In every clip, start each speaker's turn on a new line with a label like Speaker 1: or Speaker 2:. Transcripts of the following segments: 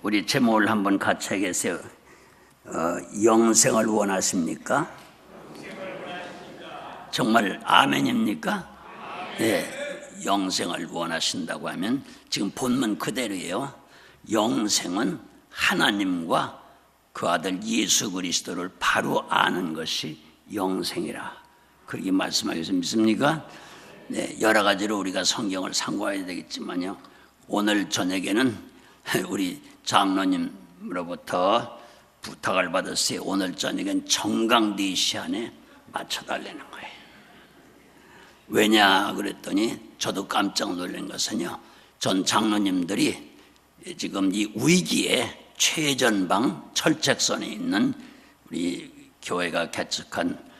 Speaker 1: 우리 제목을 한번 같이 하겠어요. 영생을 원하십니까? 정말 아멘입니까? 네, 영생을 원하신다고 하면 지금 본문 그대로예요. 영생은 하나님과 그 아들 예수 그리스도를 바로 아는 것이 영생이라 그렇게 말씀하셔서 믿습니까? 네, 여러 가지로 우리가 성경을 상고해야 되겠지만요, 오늘 저녁에는 우리 장로님으로부터 부탁을 받았어요. 오늘 저녁엔 정강 4시 안에 맞춰달라는 거예요. 왜냐 그랬더니 저도 깜짝 놀란 것은요, 전 장로님들이 지금 이 위기에 최전방 철책선에 있는 우리 교회가 개척한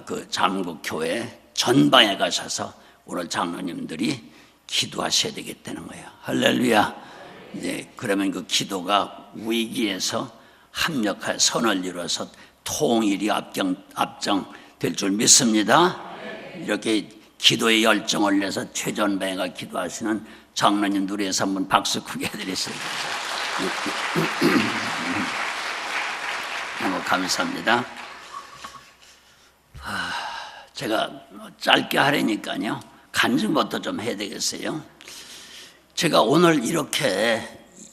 Speaker 1: 그 장국교회 전방에 가셔서 오늘 장로님들이 기도하셔야 되겠다는 거예요. 할렐루야. 이제 그러면 그 기도가 위기에서 합력할 선을 이루어서 통일이 앞장될 줄 믿습니다. 이렇게 기도의 열정을 내서 최전방에 가 기도하시는 장로님들 위해서 한번 박수 크게 해드리겠습니다. 너무 감사합니다. 제가 짧게 하려니까요, 간증부터 좀 해야 되겠어요. 제가 오늘 이렇게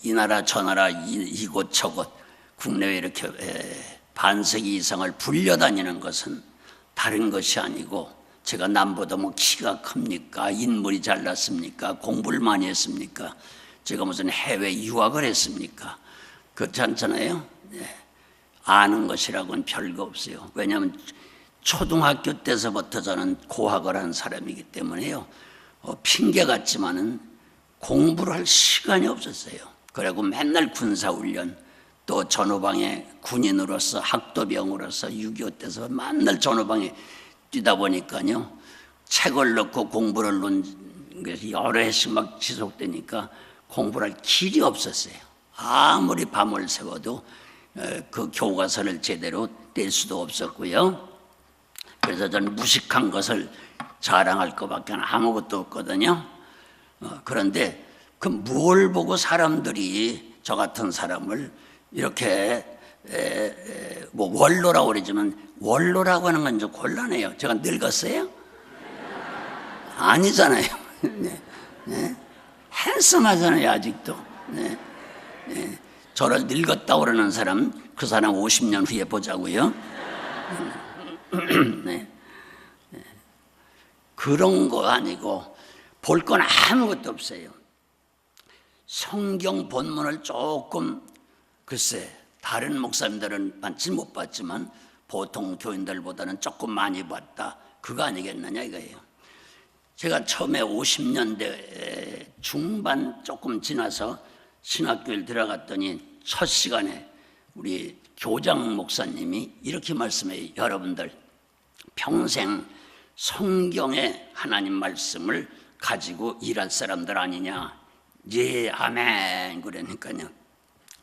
Speaker 1: 이 나라 저 나라 이곳저곳 국내외 이렇게 반세기 이상을 불려다니는 것은 다른 것이 아니고, 제가 남보다 뭐 키가 큽니까? 인물이 잘났습니까? 공부를 많이 했습니까? 제가 무슨 해외 유학을 했습니까? 그렇지 않잖아요. 네. 아는 것이라고는 별거 없어요. 왜냐하면 초등학교 때서부터 저는 고학을 한 사람이기 때문에요, 핑계 같지만은 공부를 할 시간이 없었어요. 그리고 맨날 군사훈련, 또 전후방에 군인으로서 학도병으로서 6.25 때서 맨날 전후방에 뛰다 보니까요, 책을 넣고 공부를 놓은 것이 여러 해씩 막 지속되니까 공부를 할 길이 없었어요. 아무리 밤을 새워도 그 교과서를 제대로 뗄 수도 없었고요. 그래서 저는 무식한 것을 자랑할 것밖에 아무것도 없거든요. 그런데 그 뭘 보고 사람들이 저 같은 사람을 이렇게 뭐 원로라고 그러지만, 원로라고 하는 건 좀 곤란해요. 제가 늙었어요? 아니잖아요. 네. 네. 핸섬하잖아요, 아직도. 네. 네. 저를 늙었다고 그러는 사람, 그 사람 50년 후에 보자고요. 네. 네. 그런 거 아니고 볼 건 아무것도 없어요. 성경 본문을 조금, 글쎄 다른 목사님들은 많지 못 봤지만 보통 교인들보다는 조금 많이 봤다, 그거 아니겠느냐 이거예요. 제가 처음에 50년대 중반 조금 지나서 신학교에 들어갔더니 첫 시간에 우리 교장 목사님이 이렇게 말씀해요. 여러분들 평생 성경의 하나님 말씀을 가지고 일할 사람들 아니냐. 예, 아멘. 그러니까요,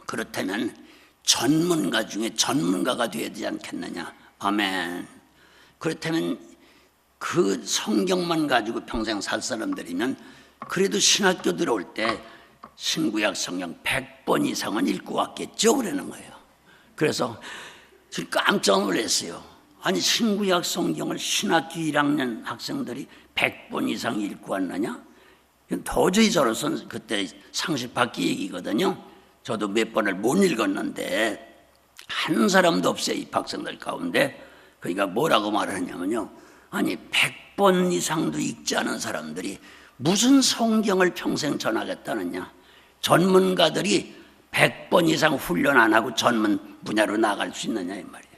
Speaker 1: 그렇다면 전문가 중에 전문가가 되어야 되지 않겠느냐. 아멘. 그렇다면 그 성경만 가지고 평생 살 사람들이면 그래도 신학교 들어올 때 신구약 성경 100번 이상은 읽고 왔겠죠, 그러는 거예요. 그래서 지금 깜짝 놀랐어요. 아니, 신구약 성경을 신학교 1학년 학생들이 100번 이상 읽고 왔느냐? 도저히 저로서는 그때 상식 밖의 얘기거든요. 저도 몇 번을 못 읽었는데 한 사람도 없어요, 이 학생들 가운데. 그러니까 뭐라고 말을 하냐면요, 아니 100번 이상도 읽지 않은 사람들이 무슨 성경을 평생 전하겠다느냐. 전문가들이 100번 이상 훈련 안 하고 전문 분야로 나갈 수 있느냐 이 말이에요.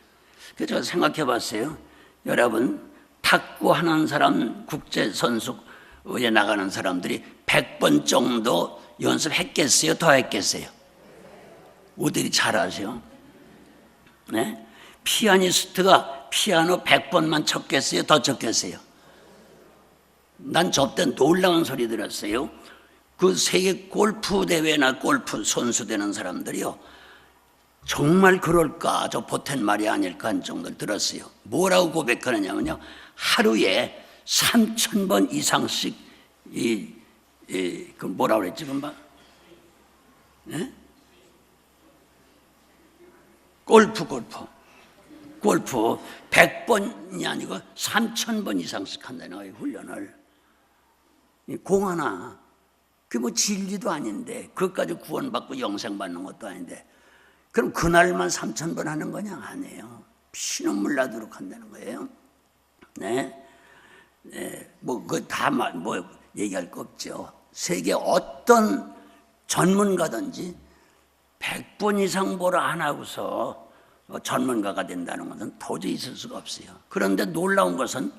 Speaker 1: 그래서 제가 생각해 봤어요. 여러분, 탁구하는 사람, 국제선수에 나가는 사람들이 100번 정도 연습했겠어요? 더 했겠어요? 어들이 잘하세요? 네? 피아니스트가 피아노 100번만 쳤겠어요? 더 쳤겠어요? 난 저때 놀라운 소리 들었어요. 그 세계 골프 대회나 골프 선수 되는 사람들이요, 정말 그럴까, 저 보탠 말이 아닐까 한 정도를 들었어요. 뭐라고 고백하느냐면요, 하루에 3,000번 이상씩 이 뭐라 그랬지 금방? 네? 골프 100번이 아니고 3,000번 이상씩 한다는 거예요. 훈련을. 공 하나, 그게 뭐 진리도 아닌데, 그것까지 구원받고 영생 받는 것도 아닌데, 그럼 그날만 3,000번 하는 거냐? 아니에요. 피눈물 나도록 한다는 거예요. 네, 뭐 그 다 뭐 얘기할 거 없죠. 세계 어떤 전문가든지 100번 이상 뭐라 안 하고서 전문가가 된다는 것은 도저히 있을 수가 없어요. 그런데 놀라운 것은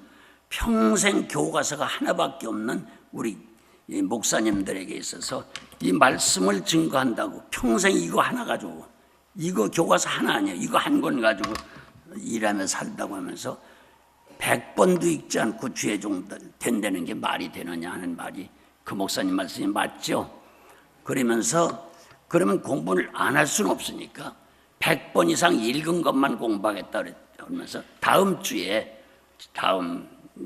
Speaker 1: 평생 교과서가 하나밖에 없는 우리 목사님들에게 있어서 이 말씀을 증거한다고 평생 이거 하나 가지고, 이거 교과서 하나 아니에요, 이거 한 권 가지고 일하며 살다고 하면서 100번도 읽지 않고 주의 종 된다는 게 말이 되느냐 하는 말이 그 목사님 말씀이 맞죠. 그러면서 그러면 공부를 안 할 수는 없으니까 100번 이상 읽은 것만 공부하겠다 그러면서 다음 주에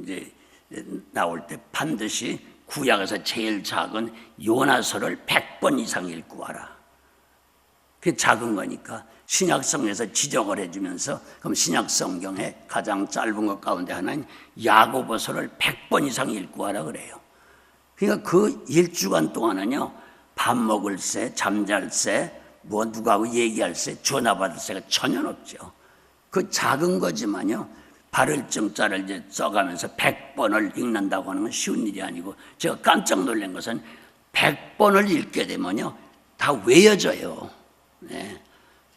Speaker 1: 이제 나올 때 반드시 구약에서 제일 작은 요나서를 100번 이상 읽고 와라. 그게 작은 거니까 신약성경에서 지적을 해주면서 그럼 신약성경에 가장 짧은 것 가운데 하나인 야고보서를 100번 이상 읽고 와라 그래요. 그러니까 그 일주간 동안은요, 밥 먹을 새, 잠잘 새, 뭐 누구하고 얘기할 새, 전화 받을 새가 전혀 없죠. 그 작은 거지만요, 발을증자를 이제 써가면서 100번을 읽는다고 하는 건 쉬운 일이 아니고, 제가 깜짝 놀란 것은 100번을 읽게 되면요 다 외워져요. 네.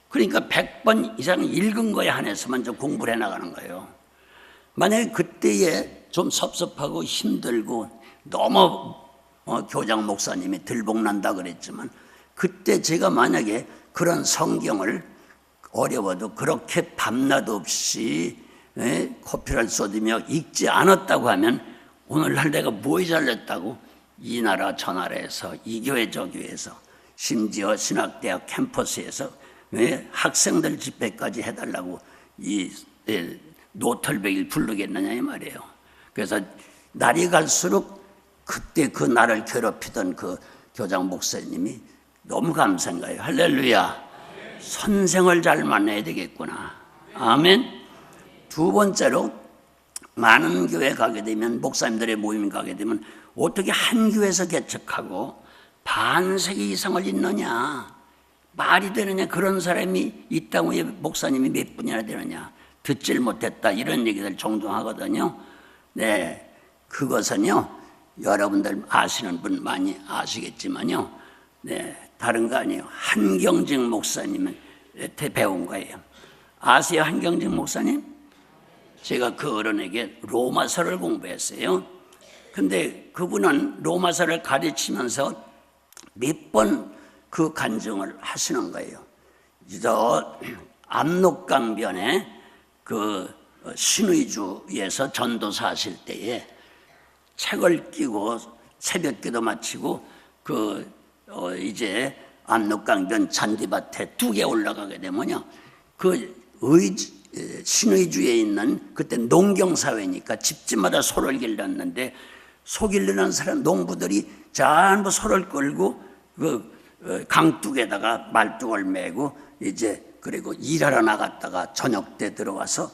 Speaker 1: 그러니까 100번 이상 읽은 거에 한해서만 좀 공부를 해나가는 거예요. 만약에 그때에 좀 섭섭하고 힘들고 너무 교장 목사님이 들복난다 그랬지만, 그때 제가 만약에 그런 성경을 어려워도 그렇게 밤낮 없이 코피를 쏟으며 읽지 않았다고 하면 오늘날 내가 뭐에 잘렸다고 이 나라 저 나라에서 이 교회 저 교회에서 심지어 신학대학 캠퍼스에서 학생들 집회까지 해달라고 이 노털베일 부르겠느냐 이 말이에요. 그래서 날이 갈수록 그때 그 나를 괴롭히던 그 교장 목사님이 너무 감사한 거예요. 할렐루야. 선생을 잘 만나야 되겠구나. 아멘. 두 번째로, 많은 교회 가게 되면, 목사님들의 모임 가게 되면 어떻게 한 교회에서 개척하고 반세기 이상을 있느냐, 말이 되느냐, 그런 사람이 이 땅 위에 목사님이 몇 분이나 되느냐, 듣질 못했다, 이런 얘기들 종종 하거든요. 네, 그것은요 여러분들 아시는 분 많이 아시겠지만요, 네, 다른 거 아니에요. 한경직 목사님한테 배운 거예요. 아세요, 한경직 목사님? 제가 그 어른에게 로마서를 공부했어요. 근데 그분은 로마서를 가르치면서 몇 번 그 간증을 하시는 거예요. 저 압록강변에 그 신의주에서 전도사 하실 때에 책을 끼고 새벽기도 마치고 이제 압록강변 잔디밭에 뚝에 올라가게 되면요, 그 신의주에 있는, 그때 농경사회니까 집집마다 소를 길렀는데, 소 길르는 사람 농부들이 전부 소를 끌고 그 강둑에다가 말뚝을 메고 이제 그리고 일하러 나갔다가 저녁 때 들어와서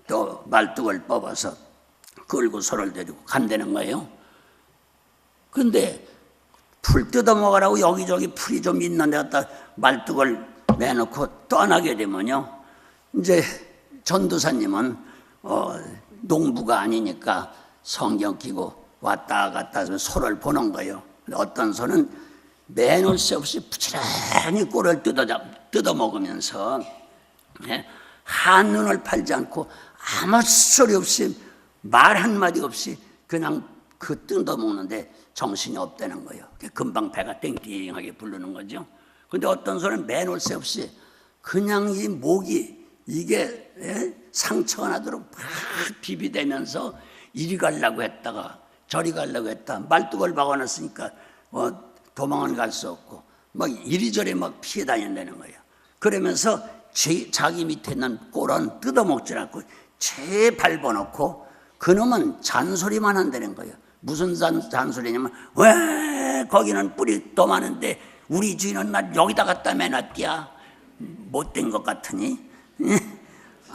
Speaker 1: 또 말뚝을 뽑아서 끌고 소를 데리고 간다는 거예요. 근데 풀 뜯어먹으라고 여기저기 풀이 좀 있는 데 갖다 말뚝을 매놓고 떠나게 되면요, 이제 전도사님은 농부가 아니니까 성경 끼고 왔다 갔다 해서 소를 보는 거예요. 어떤 소는 매놓을 새 없이 부지런히 꼴을 뜯어 먹으면서 한눈을 팔지 않고 아무 소리 없이 말 한마디 없이 그냥 그 뜯어 먹는데 정신이 없다는 거예요. 금방 배가 땡땡하게 부르는 거죠. 근데 어떤 소는 매놓을 새 없이 그냥 이 목이 이게 상처가 나도록 막 비비대면서 이리 가려고 했다가 저리 가려고 했다, 말뚝을 박아놨으니까 도망을 갈 수 없고 막 이리저리 막 피해 다닌다는 거예요. 그러면서 자기 밑에 있는 꼴은 뜯어먹지 않고 채 밟아놓고 그놈은 잔소리만 한다는 거예요. 무슨 잔소리냐면, 왜 거기는 뿔이 더 많은데 우리 주인은 날 여기다 갖다 매놨디야. 못된 것 같으니.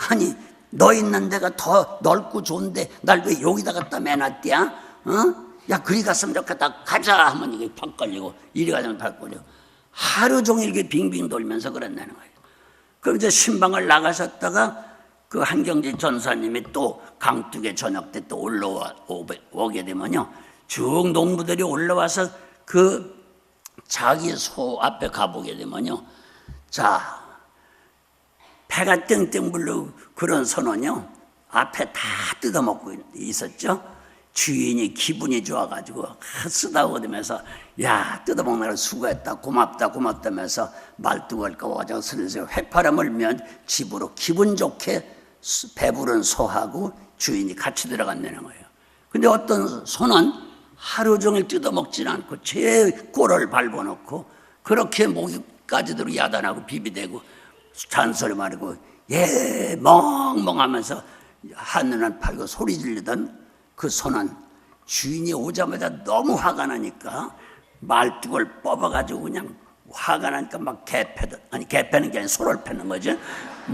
Speaker 1: 아니 너 있는 데가 더 넓고 좋은데 날 왜 여기다 갖다 매놨디야? 야 그리 갔으면 좋겠다. 가자 하면 이게 팍 걸리고 이리 가자면 팍 걸리고 하루 종일 이게 빙빙 돌면서 그랬다는 거예요. 그럼 이제 신방을 나가셨다가 그 한경지 전사님이 또 강둑의 저녁 때 또 올라오게 되면요, 쭉 농부들이 올라와서 그 자기 소 앞에 가보게 되면요, 자 배가 땡땡 불러 그런 선원요 앞에 다 뜯어먹고 있었죠. 주인이 기분이 좋아가지고 쓰다거리면서 야 뜯어먹느라 수고했다 고맙다 고맙다면서 말뚝 걸까 와서 슬슬 휘파람을 불면 집으로 기분 좋게 배부른 소하고 주인이 같이 들어간다는 거예요. 근데 어떤 소는 하루 종일 뜯어먹지는 않고 제 꼴을 밟아놓고 그렇게 목까지도 야단하고 비비대고 잔소리 말고 예 멍멍하면서 하늘을 팔고 소리 지르던 그 소는 주인이 오자마자 너무 화가 나니까 말뚝을 뽑아가지고 그냥 화가 나니까 막 개패는 게 아니라 소를 패는 거죠.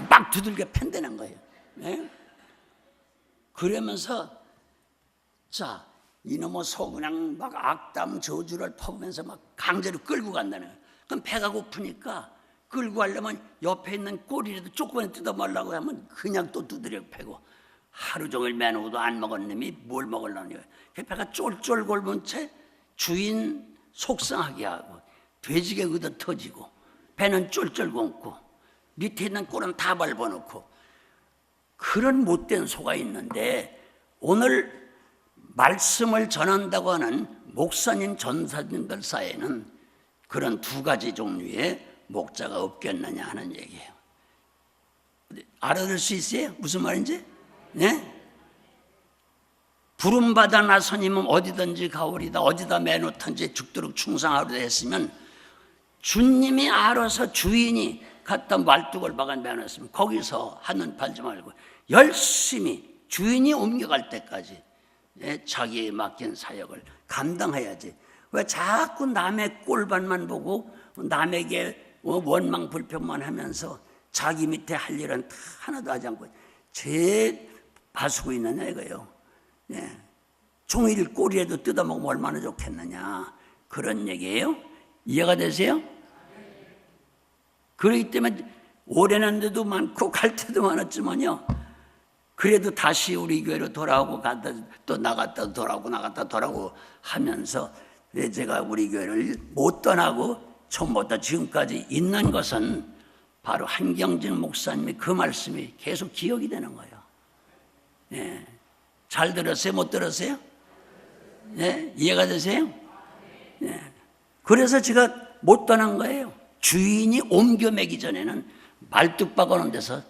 Speaker 1: 막 두들겨 팬다는 거예요. 네? 그러면서 자 이놈의 소 그냥 막 악담 저주를 퍼부면서 막 강제로 끌고 간다는 거예요. 그럼 배가 고프니까 끌고 가려면 옆에 있는 꼬리라도 조금만 뜯어먹으려고 하면 그냥 또 두드려 패고 하루 종일 매놓고도 안 먹은 놈이 뭘 먹으려는 거예요. 배가 쫄쫄 곪은 채 주인 속상하게 하고 돼지게 걷어 터지고 배는 쫄쫄 곪고 밑에 있는 꼴은 다 밟아놓고 그런 못된 소가 있는데 오늘 말씀을 전한다고 하는 목사님 전사님들 사이에는 그런 두 가지 종류의 목자가 없겠느냐 하는 얘기예요. 알아들 수 있어요? 무슨 말인지? 네? 부름받아 나서님은 어디든지 가오리다. 어디다 매놓든지 죽도록 충성하리다 했으면 주님이 알아서 주인이 갖다 말뚝을 박아 매놨으면 거기서 하는 팔지 말고 열심히 주인이 옮겨갈 때까지 자기에 맡긴 사역을 감당해야지. 왜 자꾸 남의 꼴반만 보고 남에게 원망 불평만 하면서 자기 밑에 할 일은 하나도 하지 않고 제 봐주고 있느냐 이거예요. 네. 종일 꼬리에도 뜯어먹으면 얼마나 좋겠느냐 그런 얘기예요. 이해가 되세요? 그렇기 때문에 오래난 데도 많고 갈 때도 많았지만요, 그래도 다시 우리 교회로 돌아오고 갔다 또 나갔다 돌아오고 나갔다 돌아오고 하면서 제가 우리 교회를 못 떠나고 처음부터 지금까지 있는 것은 바로 한경진 목사님의 그 말씀이 계속 기억이 되는 거예요. 네. 잘 들었어요? 못 들었어요? 네. 이해가 되세요? 네. 그래서 제가 못 떠난 거예요. 주인이 옮겨 매기 전에는 말뚝 박아놓은 데서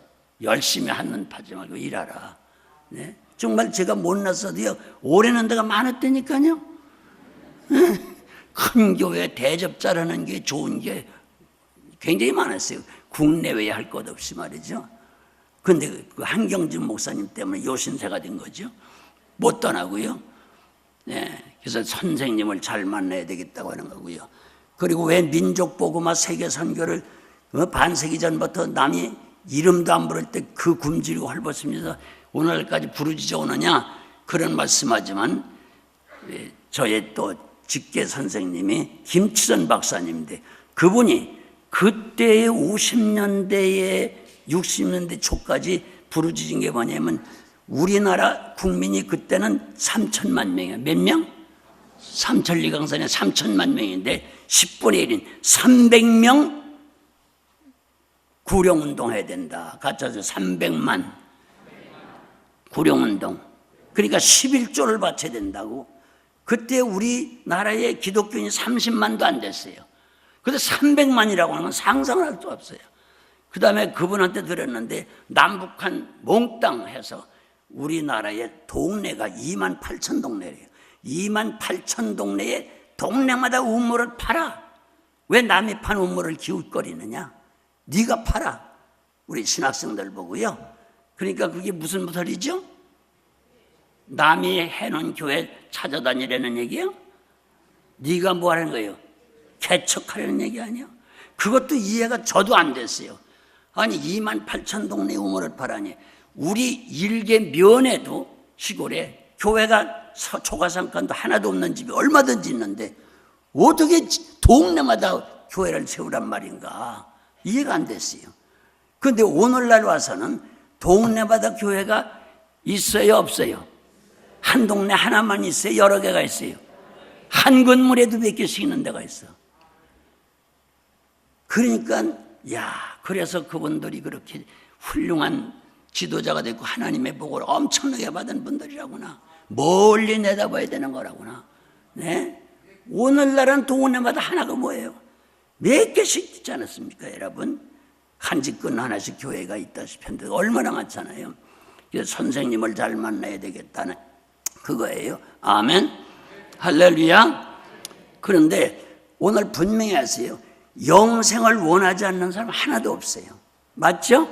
Speaker 1: 열심히 한눈 파지 말고 일하라. 네. 정말 제가 못났어도요 오래는 데가 많았다니까요. 큰 교회 대접자라는 게 좋은 게 굉장히 많았어요. 국내외에 할 것 없이 말이죠. 그런데 그 한경진 목사님 때문에 요신세가 된 거죠. 못 떠나고요. 네. 그래서 선생님을 잘 만나야 되겠다고 하는 거고요. 그리고 왜 민족복음화 세계선교를 반세기 전부터 남이 이름도 안 부를 때 그 굶주리고 헐벗으면서 오늘까지 부르짖어 오느냐 그런 말씀하지만 저의 또 직계 선생님이 김치선 박사님인데 그분이 그때의 50년대에 60년대 초까지 부르짖은 게 뭐냐면 우리나라 국민이 그때는 3천만 명이에요. 몇 명? 삼천리 강산에 3천만 명인데 10분의 1인 300명 구령운동 해야 된다. 가짜서 300만 구령운동. 그러니까 11조를 바쳐야 된다고. 그때 우리나라의 기독교인이 30만도 안 됐어요. 그런데 300만이라고 하는 건 상상을 할 수 없어요. 그 다음에 그분한테 들었는데 남북한 몽땅 해서 우리나라의 동네가 2만 8천 동네래요. 2만 8천 동네에 동네마다 우물을 팔아. 왜 남이 판 우물을 기웃거리느냐? 네가 팔아. 우리 신학생들 보고요. 그러니까 그게 무슨 소리죠? 남이 해놓은 교회 찾아다니라는 얘기야? 네가 뭐 하는 거예요? 개척하려는 얘기 아니야? 그것도 이해가 저도 안 됐어요. 아니 28,000 동네 우물을 파라니 우리 일개 면에도 시골에 교회가 초가상간도 하나도 없는 집이 얼마든지 있는데 어떻게 동네마다 교회를 세우란 말인가? 이해가 안 됐어요. 그런데 오늘날 와서는 동네마다 교회가 있어요, 없어요? 한 동네 하나만 있어요, 여러 개가 있어요? 한 건물에도 몇 개씩 있는 데가 있어. 그러니까 그래서 그분들이 그렇게 훌륭한 지도자가 됐고 하나님의 복을 엄청나게 받은 분들이라구나. 멀리 내다봐야 되는 거라구나. 네? 오늘날은 동네마다 하나가 뭐예요? 몇 개씩 있지 않았습니까, 여러분? 한 집근 하나씩 교회가 있다시피 한데 얼마나 많잖아요. 그래서 선생님을 잘 만나야 되겠다는 그거예요. 아멘. 할렐루야. 그런데 오늘 분명히 하세요. 영생을 원하지 않는 사람 하나도 없어요. 맞죠?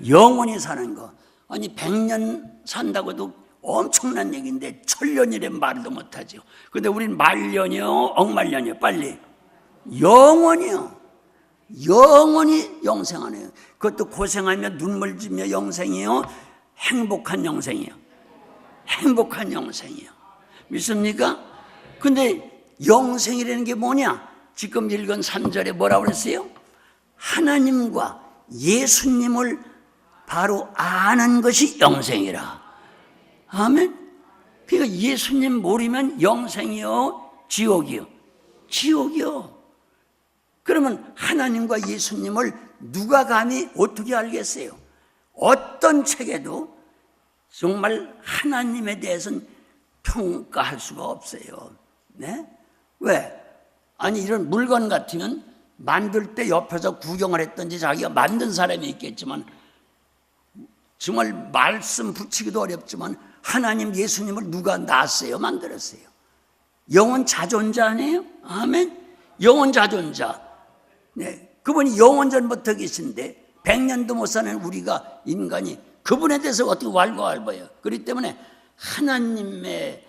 Speaker 1: 영원히 사는 거. 아니 100년 산다고도 엄청난 얘기인데 1000년이란 말도 못하죠. 그런데 우린 말년이요 억말년이요. 빨리 영원히요. 영원히 영생하네요. 그것도 고생하며 눈물 지며 영생이요. 행복한 영생이요. 행복한 영생이요. 믿습니까? 근데 영생이라는 게 뭐냐? 지금 읽은 3절에 뭐라고 그랬어요? 하나님과 예수님을 바로 아는 것이 영생이라. 아멘. 그러니까 예수님 모르면 영생이요, 지옥이요. 지옥이요. 그러면 하나님과 예수님을 누가 감히 어떻게 알겠어요? 어떤 책에도 정말 하나님에 대해서는 평가할 수가 없어요. 네? 왜? 아니 이런 물건 같으면 만들 때 옆에서 구경을 했던지 자기가 만든 사람이 있겠지만 정말 말씀 붙이기도 어렵지만 하나님 예수님을 누가 낳았어요? 만들었어요? 영원 자존자 아니에요? 아멘. 영원 자존자. 네, 그분이 영원전부터 계신데 100년도 못 사는 우리가 인간이 그분에 대해서 어떻게 왈가왈부해요? 그렇기 때문에 하나님에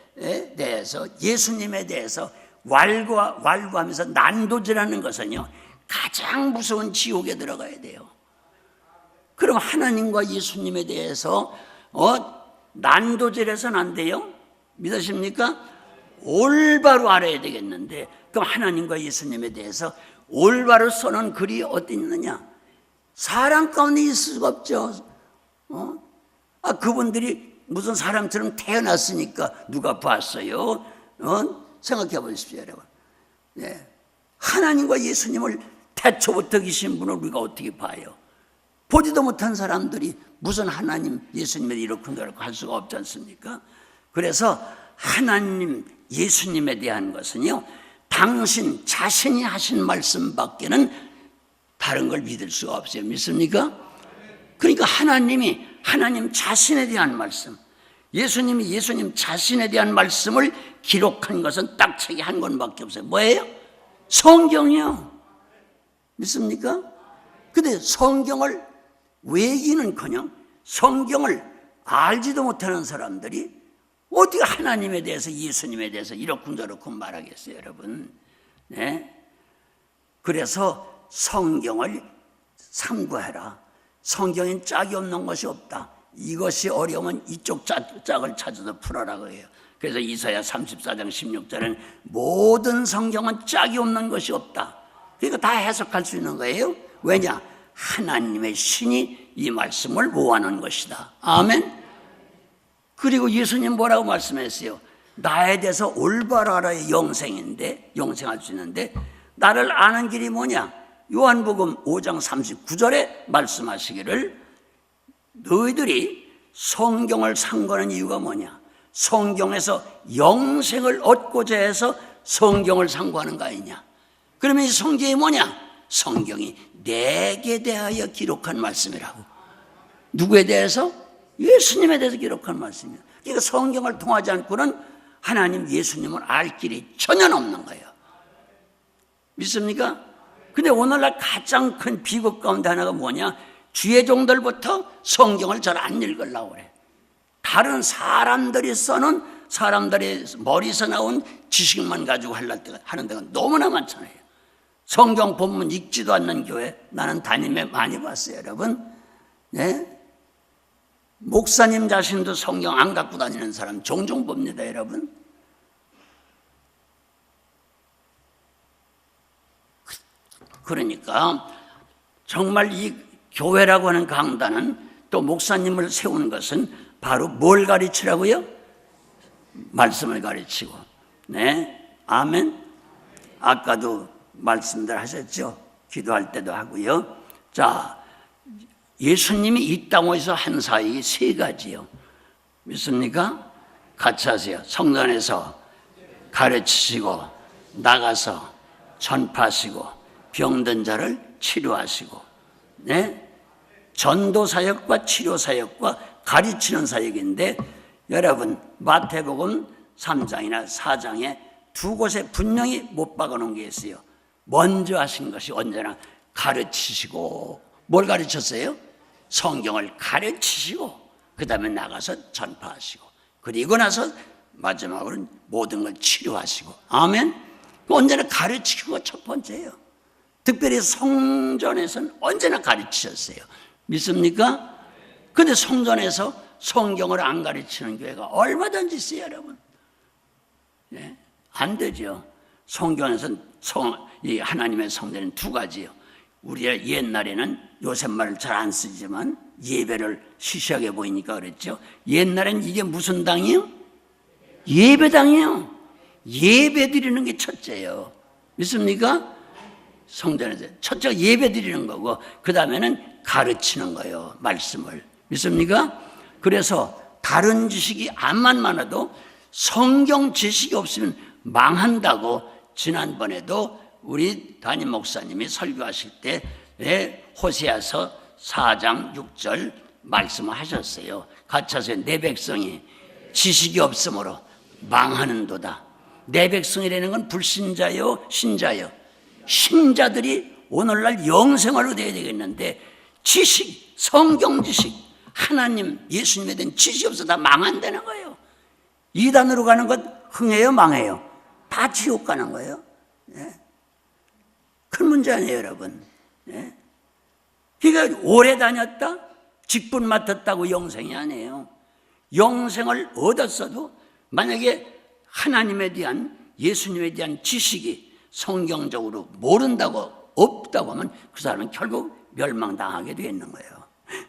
Speaker 1: 대해서 예수님에 대해서 왈가왈부하면서 난도질하는 것은요 가장 무서운 지옥에 들어가야 돼요. 그럼 하나님과 예수님에 대해서 난도질해서는 안 돼요? 믿으십니까? 올바로 알아야 되겠는데 그럼 하나님과 예수님에 대해서 올바로 써놓은 글이 어디 있느냐? 사람 가운데 있을 수가 없죠. 그분들이 무슨 사람처럼 태어났으니까 누가 봤어요? 생각해 보십시오, 여러분. 네. 하나님과 예수님을 태초부터 계신 분을 우리가 어떻게 봐요? 보지도 못한 사람들이 무슨 하나님, 예수님에 이렇게 저렇게 할 수가 없지 않습니까? 그래서 하나님, 예수님에 대한 것은요, 당신 자신이 하신 말씀밖에는 다른 걸 믿을 수가 없어요. 믿습니까? 그러니까 하나님이 하나님 자신에 대한 말씀, 예수님이 예수님 자신에 대한 말씀을 기록한 것은 딱 책이 한 권밖에 없어요. 뭐예요? 성경이요. 믿습니까? 근데 성경을 외기는커녕 성경을 알지도 못하는 사람들이 어떻게 하나님에 대해서 예수님에 대해서 이렇군 저렇군 말하겠어요, 여러분. 네? 그래서 성경을 참고해라. 성경엔 짝이 없는 것이 없다. 이것이 어려우면 이쪽 짝을 찾아서 풀어라고 해요. 그래서 이사야 34장 16절은 모든 성경은 짝이 없는 것이 없다. 그러니까 다 해석할 수 있는 거예요. 왜냐? 하나님의 신이 이 말씀을 모아놓은 것이다. 아멘. 그리고 예수님 뭐라고 말씀했어요? 나에 대해서 올바로 알아야 영생인데, 영생할 수 있는데 나를 아는 길이 뭐냐? 요한복음 5장 39절에 말씀하시기를 너희들이 성경을 상고하는 이유가 뭐냐? 성경에서 영생을 얻고자 해서 성경을 상고하는 거 아니냐? 그러면 이 성경이 뭐냐? 성경이 내게 대하여 기록한 말씀이라고. 누구에 대해서? 예수님에 대해서 기록한 말씀이에요. 그러니까 성경을 통하지 않고는 하나님 예수님을 알 길이 전혀 없는 거예요. 믿습니까? 근데 오늘날 가장 큰 비극 가운데 하나가 뭐냐? 주의 종들부터 성경을 잘 안 읽으려고 그래. 다 다른 사람들이 써는 사람들의 머리에서 나온 지식만 가지고 하는 데가 너무나 많잖아요. 성경 본문 읽지도 않는 교회 나는 담임에 많이 봤어요, 여러분. 네? 목사님 자신도 성경 안 갖고 다니는 사람 종종 봅니다, 여러분. 그러니까 정말 이 교회라고 하는 강단은 또 목사님을 세우는 것은 바로 뭘 가르치라고요? 말씀을 가르치고. 네, 아멘. 아까도 말씀들 하셨죠. 기도할 때도 하고요. 자, 예수님이 이 땅에서 한 사역이 세 가지요. 믿습니까? 같이 하세요. 성전에서 가르치시고 나가서 전파하시고 병든 자를 치료하시고, 네? 전도 사역과 치료 사역과 가르치는 사역인데, 여러분 마태복음 3장이나 4장에 두 곳에 분명히 못 박아놓은 게 있어요. 먼저 하신 것이 언제나 가르치시고, 뭘 가르쳤어요? 성경을 가르치시고 그 다음에 나가서 전파하시고, 그리고 나서 마지막으로는 모든 걸 치료하시고. 아멘. 언제나 가르치기가 첫 번째예요. 특별히 성전에서는 언제나 가르치셨어요. 믿습니까? 그런데 성전에서 성경을 안 가르치는 교회가 얼마든지 있어요, 여러분. 네? 안 되죠. 성경에서는 이 하나님의 성전은 두 가지요. 우리가 옛날에는 요새 말을 잘 안 쓰지만 예배를 시시하게 보이니까 그랬죠. 옛날엔 이게 무슨 당이요? 예배당이요. 예배 드리는 게 첫째예요. 믿습니까? 성전에서 첫째가 예배 드리는 거고, 그 다음에는 가르치는 거예요, 말씀을. 믿습니까? 그래서 다른 지식이 암만 많아도 성경 지식이 없으면 망한다고 지난번에도 우리 담임 목사님이 설교하실 때 호세아서 4장 6절 말씀을 하셨어요. 같이 하세요. 내 백성이 지식이 없으므로 망하는도다. 내 백성이라는 건 불신자요, 신자요. 신자들이 오늘날 영생을 얻어야 되겠는데 지식, 성경 지식, 하나님, 예수님에 대한 지식이 없어 다 망한다는 거예요. 이단으로 가는 것 흥해요, 망해요? 다 지옥 가는 거예요. 네. 큰 문제 아니에요, 여러분. 네. 그러니까 오래 다녔다, 직분 맡았다고 영생이 아니에요. 영생을 얻었어도 만약에 하나님에 대한, 예수님에 대한 지식이 성경적으로 모른다고, 없다고 하면 그 사람은 결국 멸망당하게 되어 있는 거예요.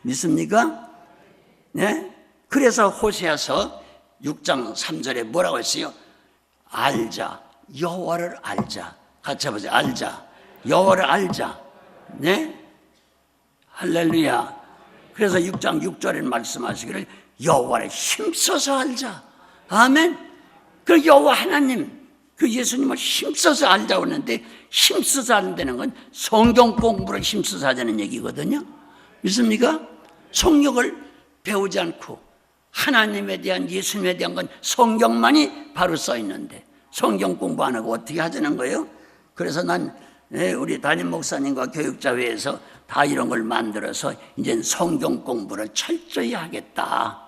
Speaker 1: 믿습니까? 네? 그래서 호세아서 6장 3절에 뭐라고 했어요? 알자, 여호와를 알자. 같이 해보세요. 알자, 여호와를 알자. 네? 할렐루야. 그래서 6장 6절에 말씀하시기를 여호와를 힘써서 알자. 아멘. 그 여호와 하나님, 그 예수님을 힘써서 알자고 했는데, 힘써서 안다는 건 성경 공부를 힘써서 하자는 얘기거든요. 믿습니까? 성경을 배우지 않고 하나님에 대한, 예수님에 대한 건 성경만이 바로 써 있는데 성경 공부 안 하고 어떻게 하자는 거예요? 그래서 난 우리 담임 목사님과 교육자회에서 다 이런 걸 만들어서 이제 성경 공부를 철저히 하겠다.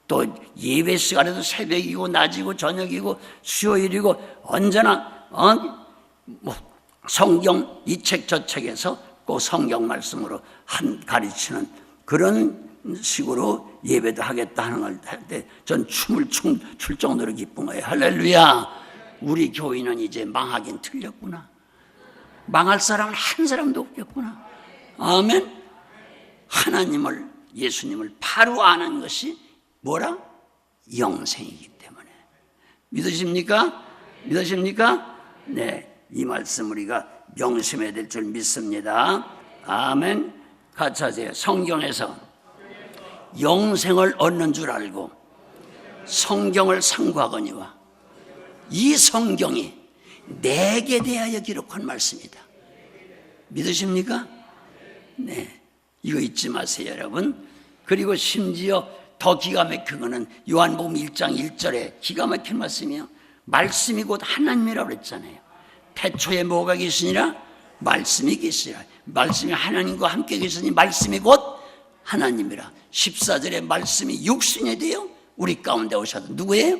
Speaker 1: 또 예배 시간에도 새벽이고 낮이고 저녁이고 수요일이고 언제나 성경 이 책 저 책에서 꼭 성경 말씀으로 가르치는 그런 식으로 예배도 하겠다 하는 걸 할 때 전 춤을 출 정도로 기쁜 거예요. 할렐루야. 우리 교회는 이제 망하긴 틀렸구나. 망할 사람은 한 사람도 없겠구나. 아멘. 하나님을, 예수님을 바로 아는 것이 뭐라? 영생이기 때문에. 믿으십니까? 믿으십니까? 네, 이 말씀 우리가 명심해야 될 줄 믿습니다. 아멘. 같이 하세요. 성경에서 영생을 얻는 줄 알고 성경을 상고하거니와 이 성경이 내게 대하여 기록한 말씀이다. 믿으십니까? 네, 이거 잊지 마세요, 여러분. 그리고 심지어 더 기가 막힌 거는 요한복음 1장 1절에 기가 막힌 말씀이요. 말씀이 곧 하나님이라고 그랬잖아요. 태초에 뭐가 계시니라? 말씀이 계시니라. 말씀이 하나님과 함께 계시니 말씀이 곧 하나님이라. 14절에 말씀이 육신이 되어 우리 가운데 오셔서 누구예요?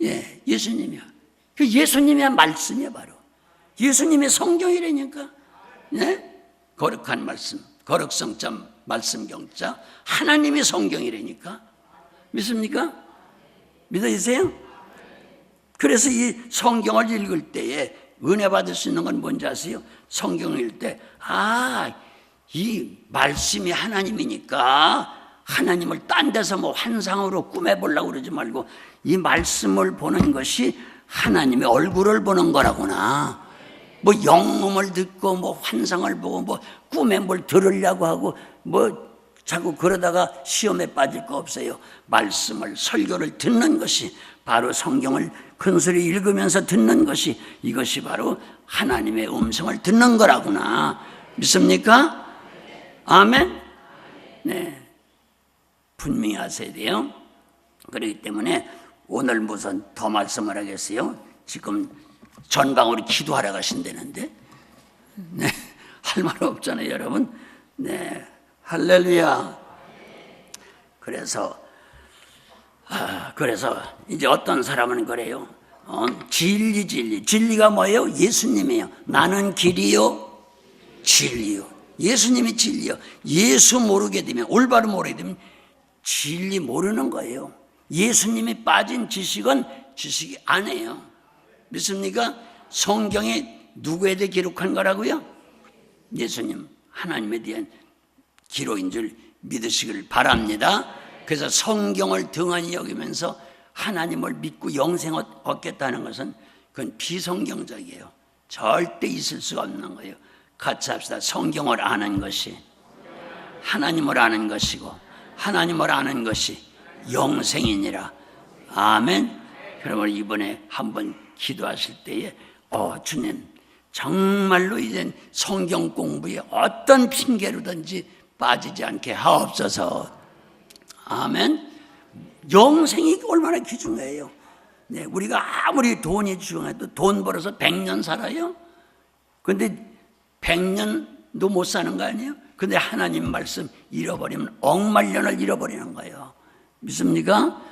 Speaker 1: 예, 예수님이요. 그 예수님의 말씀이야 바로. 예수님의 성경이라니까. 네? 거룩한 말씀, 거룩성자 말씀경자 하나님의 성경이라니까. 믿습니까? 믿으세요? 그래서 이 성경을 읽을 때에 은혜 받을 수 있는 건 뭔지 아세요? 성경을 읽을 때 이 말씀이 하나님이니까 하나님을 딴 데서 뭐 환상으로 꾸며보려고 그러지 말고 이 말씀을 보는 것이 하나님의 얼굴을 보는 거라구나. 뭐 영음을 듣고 뭐 환상을 보고 뭐 꿈에 뭘 들으려고 하고 뭐 자꾸 그러다가 시험에 빠질 거 없어요. 말씀을 설교를 듣는 것이 바로 성경을 큰소리 읽으면서 듣는 것이 이것이 바로 하나님의 음성을 듣는 거라구나. 믿습니까? 아멘? 네. 분명히 하셔야 돼요. 그렇기 때문에 오늘 무슨 더 말씀을 하겠어요? 지금 전방으로 기도하러 가신다는데, 네. 할 말 없잖아요, 여러분. 네. 할렐루야. 그래서 이제 어떤 사람은 그래요. 진리가 뭐예요? 예수님이에요. 나는 길이요, 진리요. 예수님이 진리요. 예수 모르게 되면, 올바로 모르게 되면 진리 모르는 거예요. 예수님이 빠진 지식은 지식이 아니에요. 믿습니까? 성경에 누구에 대해 기록한 거라고요? 예수님, 하나님에 대한 기록인 줄 믿으시길 바랍니다. 그래서 성경을 등한히 여기면서 하나님을 믿고 영생을 얻겠다는 것은 그건 비성경적이에요. 절대 있을 수가 없는 거예요. 같이 합시다. 성경을 아는 것이 하나님을 아는 것이고 하나님을 아는 것이 영생이니라. 아멘. 그러면 이번에 한번 기도하실 때에 주님 정말로 이젠 성경 공부에 어떤 핑계로든지 빠지지 않게 하옵소서. 아멘. 영생이 얼마나 귀중해요. 네, 우리가 아무리 돈이 중요해도 돈 벌어서 100년 살아요. 근데 100년도 못 사는 거 아니에요? 근데 하나님 말씀 잃어버리면 억만년을 잃어버리는 거예요. 믿습니까?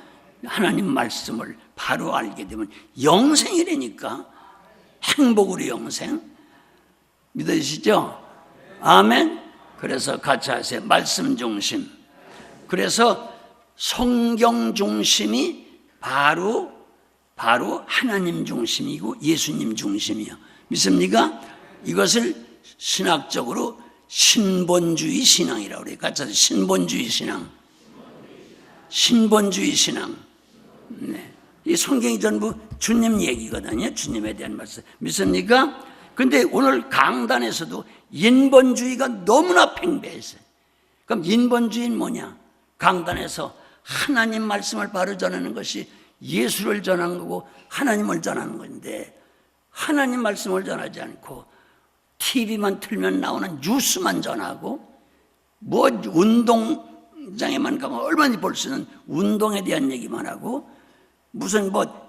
Speaker 1: 하나님 말씀을 바로 알게 되면 영생이라니까. 행복으로 영생. 믿으시죠? 아멘. 그래서 같이 하세요. 말씀 중심. 그래서 성경 중심이 바로 하나님 중심이고 예수님 중심이요. 믿습니까? 이것을 신학적으로 신본주의 신앙이라고 그래요. 같이 하세요. 신본주의 신앙. 신본주의 신앙. 네. 이 성경이 전부 주님 얘기거든요. 주님에 대한 말씀. 믿습니까? 근데 오늘 강단에서도 인본주의가 너무나 팽배했어요. 그럼 인본주의는 뭐냐? 강단에서 하나님 말씀을 바로 전하는 것이 예수를 전하는 거고 하나님을 전하는 건데 하나님 말씀을 전하지 않고 TV만 틀면 나오는 뉴스만 전하고 뭐 운동장에만 가면 얼마나 볼 수 있는 운동에 대한 얘기만 하고 무슨 뭐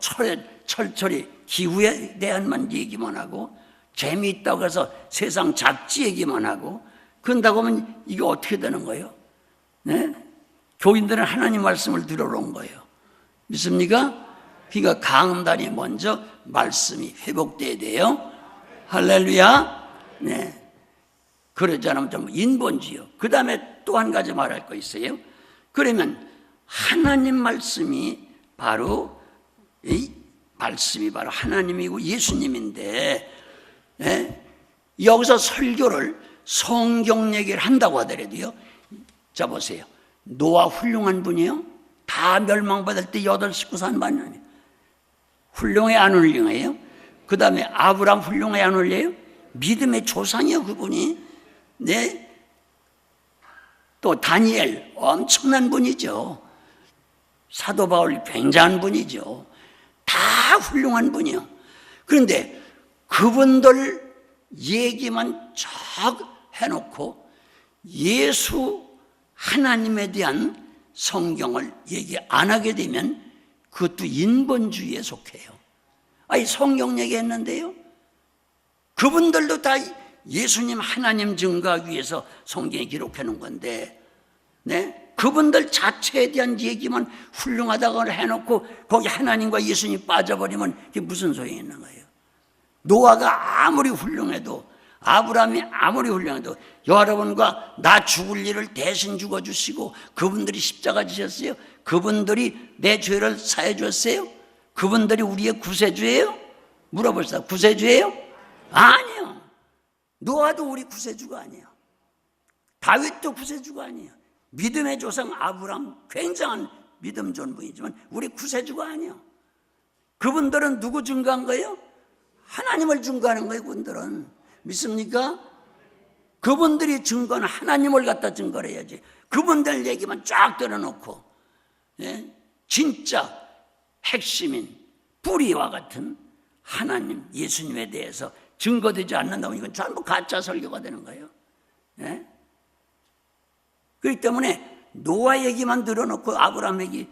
Speaker 1: 철저히 기후에 대한만 얘기만 하고 재미있다고 해서 세상 잡지 얘기만 하고 그런다고 하면 이게 어떻게 되는 거예요? 네? 교인들은 하나님 말씀을 들으러 온 거예요. 믿습니까? 그러니까 강단이 먼저 말씀이 회복돼야 돼요. 할렐루야. 네. 그러지 않으면 좀 인본주의요. 그 다음에 또 한 가지 말할 거 있어요. 그러면 하나님 말씀이 바로 하나님이고 예수님인데 여기서 설교를 성경 얘기를 한다고 하더라도요. 자 보세요. 노아 훌륭한 분이에요. 다 멸망받을 때 8 식구 산 반이에요. 훌륭해 안 훌륭해요? 그 다음에 아브람 훌륭해 안 훌륭해요? 믿음의 조상이요 그분이. 네. 또 다니엘 엄청난 분이죠. 사도 바울 굉장한 분이죠. 다 훌륭한 분이요. 그런데 그분들 얘기만 쭉 해놓고 예수 하나님에 대한 성경을 얘기 안 하게 되면 그것도 인본주의에 속해요. 아니 성경 얘기했는데요. 그분들도 다 예수님 하나님 증거하기 위해서 성경에 기록해 놓은 건데 네? 그분들 자체에 대한 얘기만 훌륭하다고 해놓고 거기 하나님과 예수님이 빠져버리면 그게 무슨 소용이 있는 거예요? 노아가 아무리 훌륭해도, 아브라함이 아무리 훌륭해도 여러분과 나 죽을 일을 대신 죽어주시고 그분들이 십자가 지셨어요? 그분들이 내 죄를 사해 주었어요? 그분들이 우리의 구세주예요? 물어봅시다. 구세주예요? 아니요. 노아도 우리 구세주가 아니에요. 다윗도 구세주가 아니에요. 믿음의 조상 아브라함 굉장한 믿음 좋은 분이지만 우리 구세주가 아니에요. 그분들은 누구 증거한 거예요? 하나님을 증거하는 거예요. 그분들은 믿습니까? 그분들이 증거는 하나님을 갖다 증거를 해야지. 그분들 얘기만 쫙 들어놓고, 예? 진짜 핵심인 뿌리와 같은 하나님 예수님에 대해서 증거되지 않는다면 이건 전부 가짜 설교가 되는 거예요. 예? 그렇기 때문에 노아 얘기만 늘어놓고 아브라함 얘기,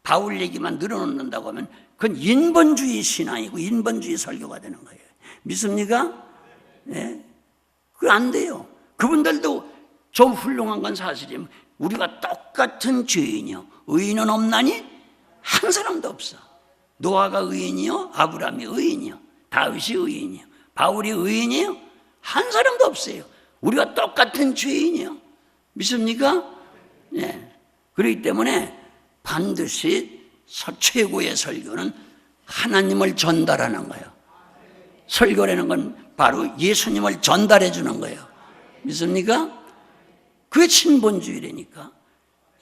Speaker 1: 바울 얘기만 늘어놓는다고 하면 그건 인본주의 신앙이고 인본주의 설교가 되는 거예요. 믿습니까? 예? 그건 안 돼요. 그분들도 좀 훌륭한 건 사실이면 우리가 똑같은 죄인이요. 의인은 없나니? 한 사람도 없어. 노아가 의인이요? 아브라함이 의인이요? 다윗이 의인이요? 바울이 의인이요? 한 사람도 없어요. 우리가 똑같은 죄인이요. 믿습니까? 예. 그렇기 때문에 반드시 최고의 설교는 하나님을 전달하는 거예요. 설교라는 건 바로 예수님을 전달해 주는 거예요. 믿습니까? 그게 신본주의라니까.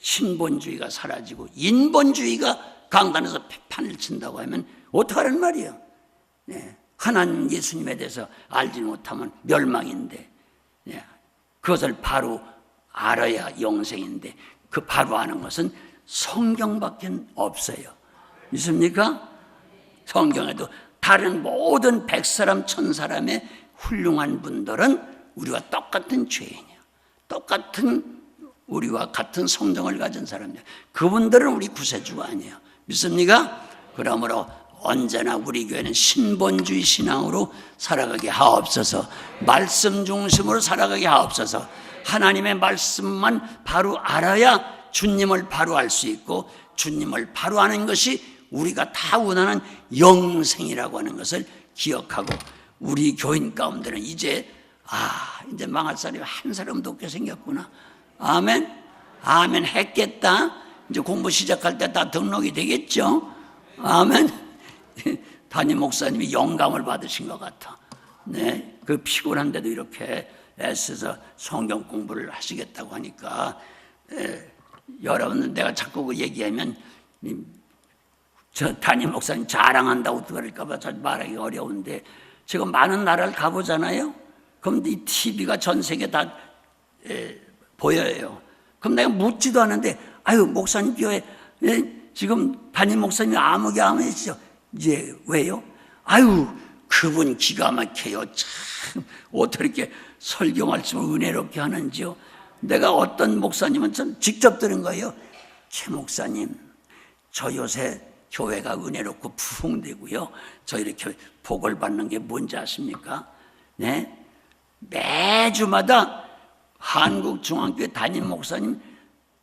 Speaker 1: 신본주의가 사라지고 인본주의가 강단에서 판을 친다고 하면 어떡하란 말이에요? 네. 하나님 예수님에 대해서 알지 못하면 멸망인데, 네. 그것을 바로 알아야 영생인데 그 바로 아는 것은 성경밖에 없어요. 믿습니까? 성경에도 다른 모든 100사람 1000사람의 훌륭한 분들은 우리와 똑같은 죄인이에요. 똑같은 우리와 같은 성정을 가진 사람이에요. 그분들은 우리 구세주가 아니에요. 믿습니까? 그러므로 언제나 우리 교회는 신본주의 신앙으로 살아가게 하옵소서. 말씀 중심으로 살아가게 하옵소서. 하나님의 말씀만 바로 알아야 주님을 바로 알 수 있고 주님을 바로 아는 것이 우리가 다 원하는 영생이라고 하는 것을 기억하고 우리 교인 가운데는 이제 이제 망할 사람이 한 사람도 없게 생겼구나. 아멘. 아멘 했겠다. 이제 공부 시작할 때 다 등록이 되겠죠. 아멘. 담임 목사님이 영감을 받으신 것 같아. 네, 그 피곤한데도 이렇게 애써서 성경 공부를 하시겠다고 하니까 여러분 내가 자꾸 그 얘기하면 저 담임 목사님 자랑한다고 그럴까 봐 잘 말하기 어려운데 제가 많은 나라를 가보잖아요. 그럼 이 TV가 전 세계 다 보여요. 그럼 내가 묻지도 않은데 아유 목사님 교회 지금 담임 목사님이 아무개 아무개죠. 이제 왜요? 아유 그분 기가 막혀요. 참 어떻게 이렇게 설교 말씀을 은혜롭게 하는지요. 내가 어떤 목사님은 전 직접 들은 거예요. 최 목사님 저 요새 교회가 은혜롭고 부흥되고요. 저 이렇게 복을 받는 게 뭔지 아십니까? 네? 매주마다 한국중앙교회 담임 목사님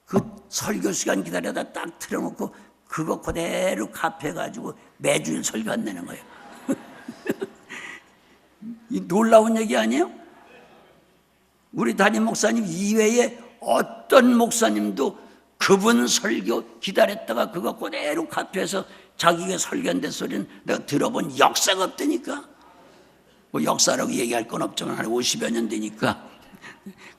Speaker 1: 그 설교 시간 기다려다 딱 틀어놓고 그거 그대로 카피해가지고 매주일 설교 안 내는 거예요. 이 놀라운 얘기 아니에요? 우리 담임 목사님 이외에 어떤 목사님도 그분 설교 기다렸다가 그거 그대로 카피해서 자기가 설교한 소리는 내가 들어본 역사가 없다니까. 뭐 역사라고 얘기할 건 없지만 한 50여 년 되니까.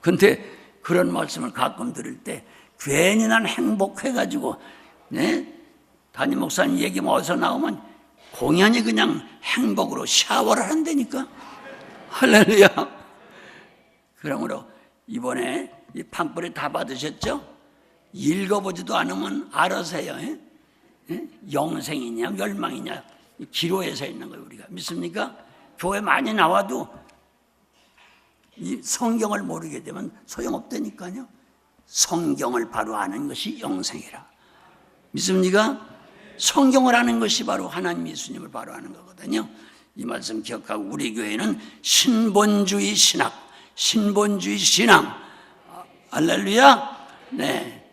Speaker 1: 근데 그런 말씀을 가끔 들을 때 괜히 난 행복해가지고 네? 담임 목사님 얘기만 어디서 나오면 공연히 그냥 행복으로 샤워를 한다니까. 할렐루야. 그러므로 이번에 이 팜플렛 다 받으셨죠? 읽어보지도 않으면 알아서 해요. 영생이냐 멸망이냐 기로에 서 있는 거예요. 우리가 믿습니까? 교회 많이 나와도 이 성경을 모르게 되면 소용없다니까요. 성경을 바로 아는 것이 영생이라. 믿습니까? 성경을 아는 것이 바로 하나님 예수님을 바로 아는 거거든요. 이 말씀 기억하고 우리 교회는 신본주의 신학, 신본주의 신앙. 할렐루야. 네,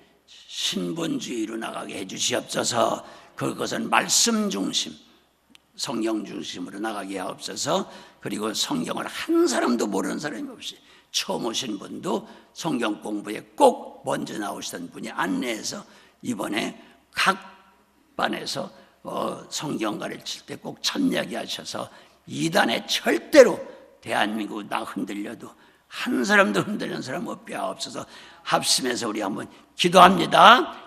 Speaker 1: 신본주의로 나가게 해주시옵소서. 그것은 말씀 중심, 성경 중심으로 나가게 하옵소서. 그리고 성경을 한 사람도 모르는 사람이 없이 처음 오신 분도 성경 공부에 꼭 먼저 나오시던 분이 안내해서 이번에 각 반에서 성경 가르칠 때 꼭 참여하게 하셔서 이단에 절대로 대한민국 나 흔들려도 한 사람도 흔들리는 사람 없게 하옵소서. 합심해서 우리 한번 기도합니다.